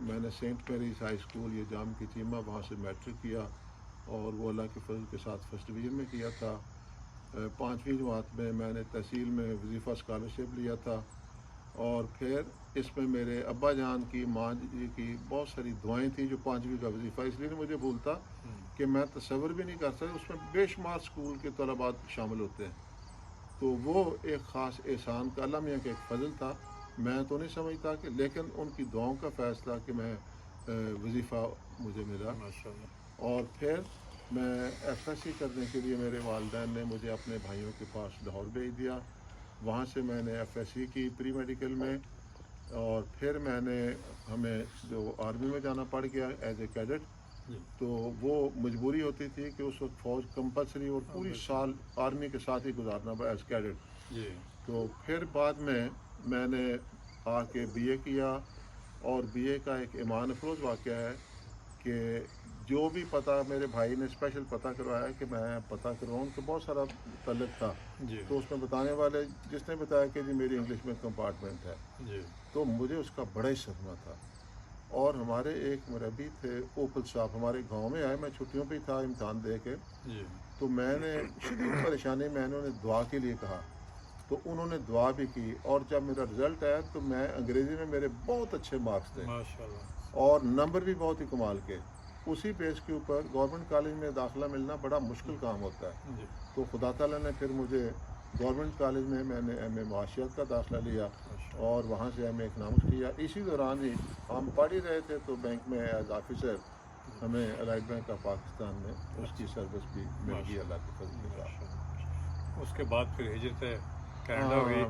میں نے Saint marriage high school یہ جام کی چیمہ وہاں سے میٹرک کیا اور وہ اللہ کے فضل کے ساتھ فرسٹ ڈویژن میں کیا تھا. 5ویں جماعت میں نے تحصیل میں وظیفہ اسکالرشپ لیا تھا اور پھر اس میں میرے ابا جان کی ماں جی کی بہت ساری دعائیں تھیں جو 5ویں کا وظیفہ اس لیے نہیں مجھے بھولتا کہ میں تصور بھی نہیں کر سکتا. اس میں بے شمار اسکول کے طلباء شامل ہوتے ہیں تو وہ ایک خاص احسان کا اللہ میاں کا ایک فضل تھا. میں تو نہیں سمجھتا کہ لیکن ان کی دعاؤں کا فیصلہ کہ میں وظیفہ مجھے ملا. ماشاء اللہ. اور پھر میں ایف ایس سی کرنے کے لیے میرے والدین نے مجھے اپنے بھائیوں کے پاس لاہور بھیج دیا. وہاں سے میں نے ایف ایس سی کی پری میڈیکل میں اور پھر میں نے ہمیں جو آرمی میں جانا پڑ گیا ایز اے کیڈٹ. جی تو وہ مجبوری ہوتی تھی کہ اس وقت فوج کمپلسری اور پوری سال آرمی کے ساتھ ہی گزارنا پڑا ایز کیڈٹ. جی تو پھر بعد میں نے آ کے بی اے کیا اور بی اے کا ایک ایمان افروز واقعہ ہے کہ جو بھی پتہ میرے بھائی نے اسپیشل پتہ کروایا کہ میں پتہ کرواؤں تو بہت سارا تعلق تھا. جی تو اس میں بتانے والے جس نے بتایا کہ جی میری انگلش میں کمپارٹمنٹ ہے جی تو مجھے اس کا بڑا ہی صدمہ تھا. اور ہمارے ایک مربی تھے اوپل صاحب ہمارے گاؤں میں آئے, میں چھٹیوں پہ تھا امتحان دے کے. جی تو میں نے شدید پریشانی میں نے انہیں دعا کے لیے کہا تو انہوں نے دعا بھی کی اور جب میرا رزلٹ آیا تو میں انگریزی میں میرے بہت اچھے مارکس تھے ماشاء اللہ. اور نمبر بھی بہت ہی کمال کے. اسی بیس کے اوپر گورنمنٹ کالج میں داخلہ ملنا بڑا مشکل کام ہوتا ہے. جی تو خدا تعالیٰ نے پھر مجھے گورنمنٹ کالج میں نے ایم اے معاشیات کا داخلہ لیا ماشاء اور وہاں سے ایم اے اکنامکس کیا. اسی دوران ہی ہم پڑھ ہی رہے تھے تو بینک میں ایز آفیسر ہمیں الائٹ بینک آف پاکستان میں اس کی سروس بھی مل گئی اللہ کے فضل کے ساتھ. اللہ. اس کے بعد پھر ہجرت کینیڈا ہوئی.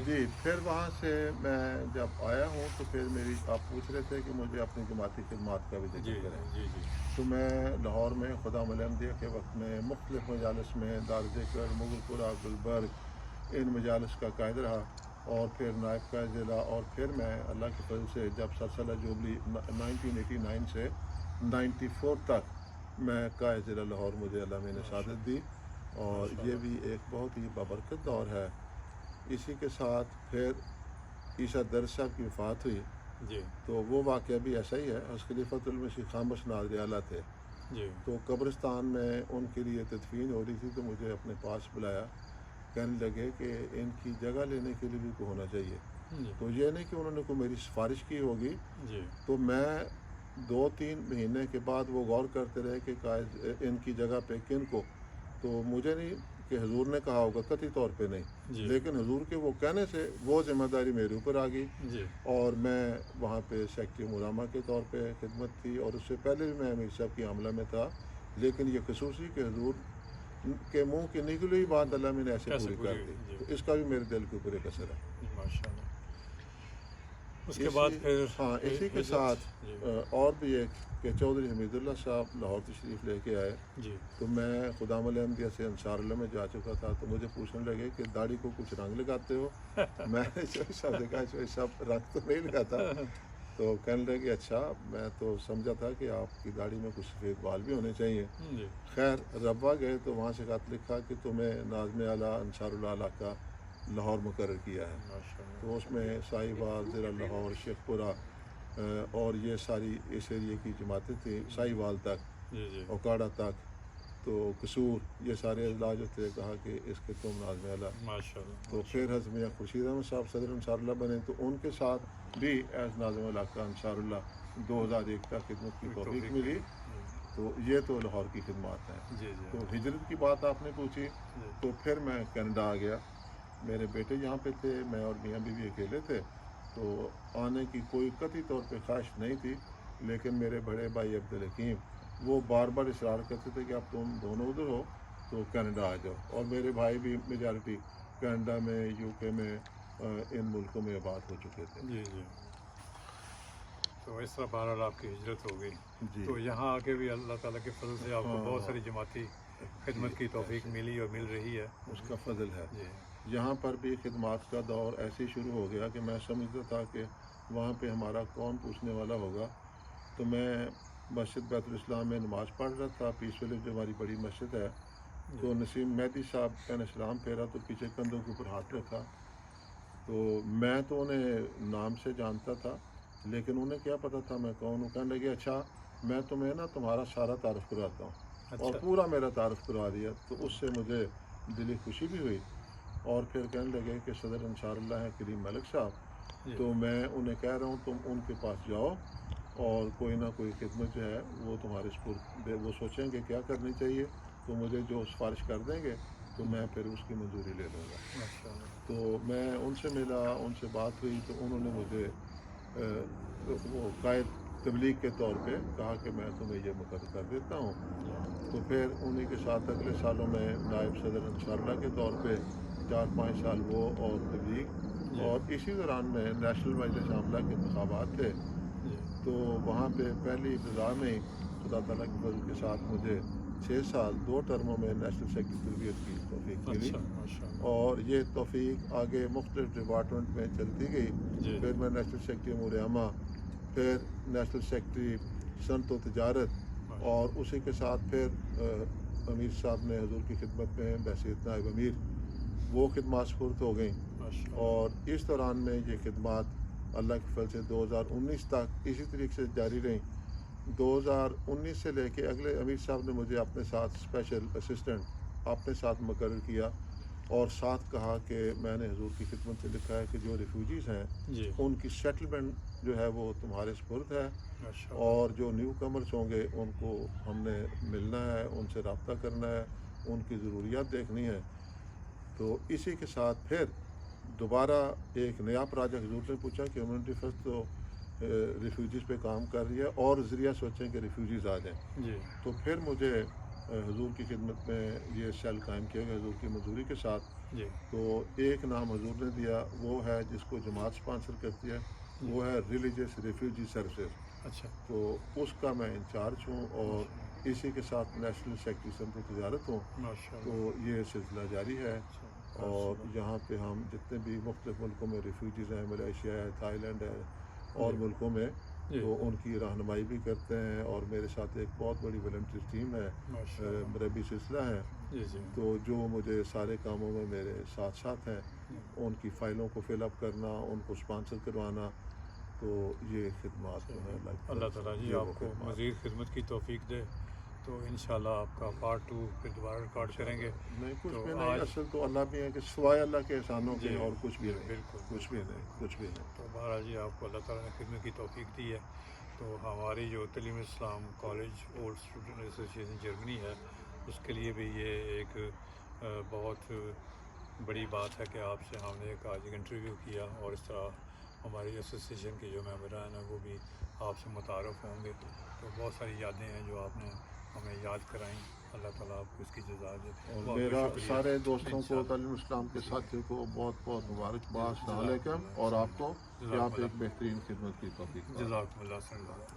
جی پھر وہاں سے میں جب آیا ہوں تو پھر میری آپ پوچھ رہے تھے کہ مجھے اپنی جماعتی خدمات کا بھی جی ذکر کریں. جی جی تو میں لاہور میں خدا الحمدیہ کے وقت میں مختلف مجالس میں دار ذکر مغل پورہ گلبرگ ان مجالس کا قائد رہا اور پھر نائب قائد ضلع اور پھر میں اللہ کے فضل سے جب سلسلہ جوبلی 1989 سے 94 تک میں قائد ضلع لاہور مجھے اللہ میں نے سعادت دی اور یہ بھی ایک بہت ہی بابرکت دور ہے. اسی کے ساتھ پھر عیسیٰ درس صاحب کی وفات ہوئی جی تو وہ واقعہ بھی ایسا ہی ہے. حضرت خلیفۃ المسیح خامس ناظر اعلیٰ تھے جی تو قبرستان میں ان کے لیے تدفین ہو رہی تھی تو مجھے اپنے پاس بلایا, کہنے لگے کہ ان کی جگہ لینے کے لیے بھی کوئی ہونا چاہیے. جی تو یہ نہیں کہ انہوں نے کوئی میری سفارش کی ہوگی. جی تو میں 2-3 مہینے کے بعد وہ غور کرتے رہے کہ قائد ان کی جگہ پہ کن کو. تو مجھے نہیں کہ حضور نے کہا ہوگا قطعی طور پہ نہیں, جی لیکن حضور کے وہ کہنے سے وہ ذمہ داری میرے اوپر آ گئی جی اور میں وہاں پہ سیکٹری مرامہ کے طور پہ خدمت تھی اور اس سے پہلے بھی میں امیر صاحب کی عاملہ میں تھا. لیکن یہ خصوصی کہ حضور کے منہ کی نکلی ہوئی بات اللہ میں نے ایسے کیسے پوری پوری کر دی. جی تو اس کا بھی میرے دل کے اوپر ایک اثر ہے. ماشاء اللہ. اس کے بعد پھر ہاں اسی کے ساتھ جی اور بھی ایک کہ چودھری حمید اللہ صاحب لاہور تشریف لے کے آئے. جی تو میں خدام الحمدیہ سے انصار اللہ میں جا چکا تھا تو مجھے پوچھنے لگے کہ داڑھی کو کچھ رنگ لگاتے ہو. میں نے صاحب نے کہا صاحب رنگ تو نہیں لگاتا. تو کہنے لگے اچھا, میں تو سمجھا تھا کہ آپ کی داڑھی میں کچھ سفید بال بھی ہونے چاہیے. جی خیر ربا گئے تو وہاں سے خط لکھا کہ تمہیں ناظم اعلیٰ انصار اللہ علاقہ لاہور مقرر کیا ہے. ماشاء اللہ. تو اس میں ساہیوال ضلع لاہور شیخ پورہ اور یہ ساری اس ایریے کی جماعتیں تھیں ساہیوال تک جی جی اوکاڑا تک تو قصور یہ سارے اضلاع جو تھے کہا کہ اس کے تم ناظم اعلیٰ. ماشاء اللہ. تو پھر حضرت میاں خورشید احمد صاحب صدر انصار اللہ بنے تو ان کے ساتھ بھی ایز ناظم علاقہ انصار اللہ 2001 تک خدمت کی توفیق ملی. تو یہ تو لاہور کی خدمات ہیں. جی جی تو ہجرت کی بات آپ نے پوچھی تو پھر میں کینیڈا آ گیا. میرے بیٹے یہاں پہ تھے, میں اور میاں بیوی اکیلے تھے تو آنے کی کوئی قطعی طور پہ خواہش نہیں تھی. لیکن میرے بڑے بھائی عبدالحکیم وہ بار بار اصرار کرتے تھے کہ اب تم دونوں ادھر ہو تو کینیڈا آ جاؤ. اور میرے بھائی بھی میجارٹی کینیڈا میں یو کے میں ان ملکوں میں آباد ہو چکے تھے. جی جی. تو اس طرح بہرحال آپ کی ہجرت ہو گئی. جی تو یہاں آ کے بھی اللہ تعالیٰ کے فضل سے آپ کو بہت ساری جماعتی خدمت کی توفیق ملی اور مل رہی ہے. اس کا فضل ہے. جی یہاں پر بھی خدمات کا دور ایسے ہی شروع ہو گیا کہ میں سمجھتا تھا کہ وہاں پہ ہمارا کون پوچھنے والا ہوگا. تو میں مسجد بیت الاسلام میں نماز پڑھ رہا تھا. پیس ویلے جو ہماری بڑی مسجد ہے تو نسیم مہدی صاحب کا نے سلام پھیرا تو پیچھے کندھوں کے اوپر ہاتھ رکھا. تو میں تو انہیں نام سے جانتا تھا لیکن انہیں کیا پتہ تھا میں کون ہوں. کہنے لگے اچھا میں تمہیں نا تمہارا سارا تعارف کرواتا ہوں, اور پورا میرا تعارف کروا دیا. تو اس سے مجھے دلی خوشی بھی ہوئی. اور پھر کہنے لگے کہ صدر انصار اللہ ہیں کریم ملک صاحب, تو میں انہیں کہہ رہا ہوں تم ان کے پاس جاؤ اور کوئی نہ کوئی خدمت جو ہے وہ تمہارے سپرد, وہ سوچیں گے کیا کرنی چاہیے, تو مجھے جو سفارش کر دیں گے تو میں پھر اس کی منظوری لے لوں گا. تو میں ان سے ملا, ان سے بات ہوئی, تو انہوں نے مجھے وہ قائد تبلیغ کے طور پہ کہا کہ میں تمہیں یہ مقرر کر دیتا ہوں. تو پھر انہی کے ساتھ اگلے سالوں میں نائب صدر انصار اللہ کے طور پہ 4-5 سال وہ اور تبلیغ. اور اسی دوران میں نیشنل مجلس عاملہ کے انتخابات تھے, تو وہاں پہ پہلی ابتدا میں خدا تعالیٰ کے فضل کے ساتھ مجھے 6 سال 2 ٹرموں میں نیشنل سیکرٹری تربیت کی توفیق ملی. اور یہ توفیق آگے مختلف ڈپارٹمنٹ میں چلتی گئی. پھر میں نیشنل سیکرٹری امور عامہ, پھر نیشنل سیکرٹری صنعت و تجارت, اور اسی کے ساتھ پھر امیر صاحب نے حضور کی خدمت میں بحیثیت نائب امیر وہ خدمات سپرد ہو گئیں. اور اس دوران میں یہ خدمات اللہ کے فضل سے 2019 تک اسی طریقے سے جاری رہیں. 2019 سے لے کے اگلے امیر صاحب نے مجھے اپنے ساتھ اسپیشل اسسٹنٹ اپنے ساتھ مقرر کیا, اور ساتھ کہا کہ میں نے حضور کی خدمت سے لکھا ہے کہ جو ریفیوجیز ہیں ان کی سیٹلمنٹ جو ہے وہ تمہارے سپرد ہے, اور جو نیو کمرز ہوں گے ان کو ہم نے ملنا ہے, ان سے رابطہ کرنا ہے, ان کی ضروریات دیکھنی ہے. تو اسی کے ساتھ پھر دوبارہ ایک نیا پروجیکٹ حضور نے پوچھا کہ کمیونٹی فرسٹ تو ریفیوجیز پہ کام کر رہی ہے, اور ذریعہ سوچیں کہ ریفیوجیز آ جائیں. تو پھر مجھے حضور کی خدمت میں یہ سیل قائم کیا گیا حضور کی منظوری کے ساتھ. تو ایک نام حضور نے دیا, وہ ہے جس کو جماعت سپانسر کرتی ہے, وہ ہے ریلیجیس ریفیوجی سروسز. تو اس کا میں انچارج ہوں, اور اسی کے ساتھ نیشنل سیکرٹری صنعت و تجارت ہوں. تو یہ سلسلہ جاری ہے, اور یہاں پہ ہم جتنے بھی مختلف ملکوں میں ریفیوجیز ہیں, ملیشیا ہے, تھائی لینڈ ہے, اور ملکوں میں, تو ان کی رہنمائی بھی کرتے ہیں. اور میرے ساتھ ایک بہت بڑی والنٹری ٹیم ہے, مربی سلسلہ ہے, تو جو مجھے سارے کاموں میں میرے ساتھ ساتھ ہیں. ان کی فائلوں کو فل اپ کرنا, ان کو اسپانسر کروانا, تو یہ خدمات جو ہیں اللہ تعالیٰ جی آپ کو مزید خدمت کی توفیق دے. تو انشاءاللہ آپ کا پارٹ 2 پھر دوبارہ ریکارڈ کریں گے. نہیں کچھ بھی نہیں, اصل تو اللہ بھی ہے کہ سوائے اللہ کے احسانوں کے اور کچھ بھی نہیں, کچھ بھی نہیں, کچھ بھی نہیں. تو بہرحال جی آپ کو اللہ تعالیٰ نے خدمت کی توفیق دی ہے. تو ہماری جو تعلیم Islam college old student association Germany ہے, اس کے لیے بھی یہ ایک بہت بڑی بات ہے کہ آپ سے ہم نے ایک آج ایک انٹرویو کیا, اور اس طرح ہماری ایسوسیشن کے جو ممبران ہیں وہ بھی آپ سے متعارف ہوں گے. تو بہت ساری یادیں ہیں جو آپ نے ہمیں یاد کرائیں. اللہ تعالیٰ آپ کو اس کی جزا دے. اور میرا سارے دوستوں کو تعلیم اسلام کے ساتھیوں کو بہت بہت مبارکباد. السلام علیکم, اور آپ کو کہ آپ ایک بہترین خدمت کی توفیق. جزاکم اللہ خیر.